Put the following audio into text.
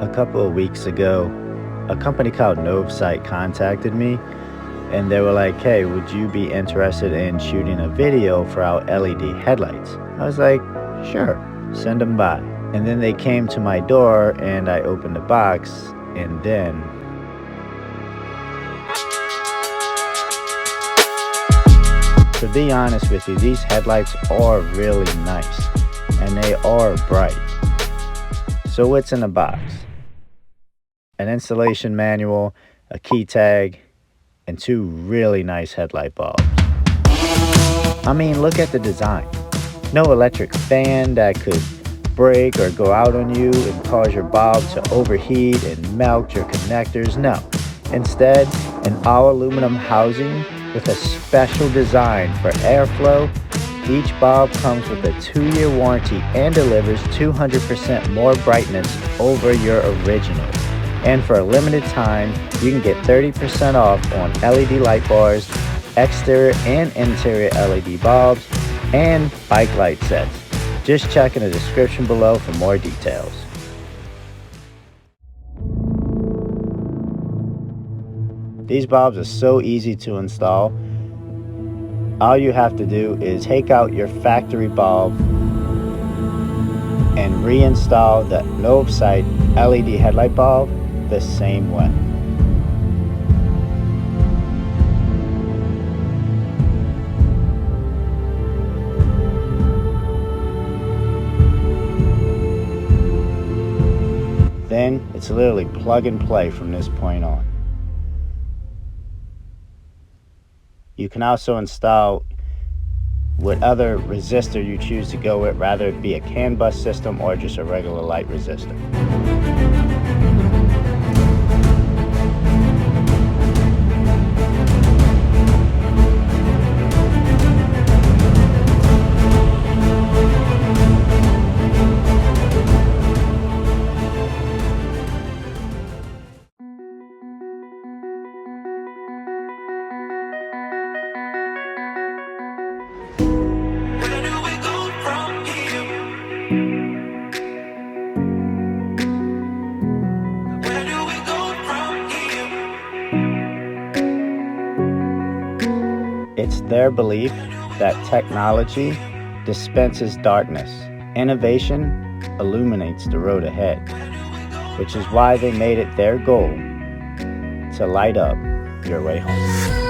A couple of weeks ago, a company called Novsight contacted me and they were like, hey, would you be interested in shooting a video for our LED headlights? I was like, sure, send them by. And then they came to my door and I opened the box, and then to be honest with you, these headlights are really nice and they are bright. So what's in the box? An installation manual, a key tag, and two really nice headlight bulbs. I mean, look at the design. No electric fan that could break or go out on you and cause your bulb to overheat and melt your connectors. No. Instead, an all aluminum housing with a special design for airflow. Each bulb comes with a 2-year warranty and delivers 200% more brightness over your original. And for a limited time, you can get 30% off on LED light bars, exterior and interior LED bulbs, and bike light sets. Just check in the description below for more details. These bulbs are so easy to install. All you have to do is take out your factory bulb and reinstall the Novsight LED headlight bulb the same way. Then it's literally plug and play from this point on. You can also install what other resistor you choose to go with, rather it be a CAN bus system or just a regular light resistor. It's their belief that technology dispenses darkness. Innovation illuminates the road ahead, which is why they made it their goal to light up your way home.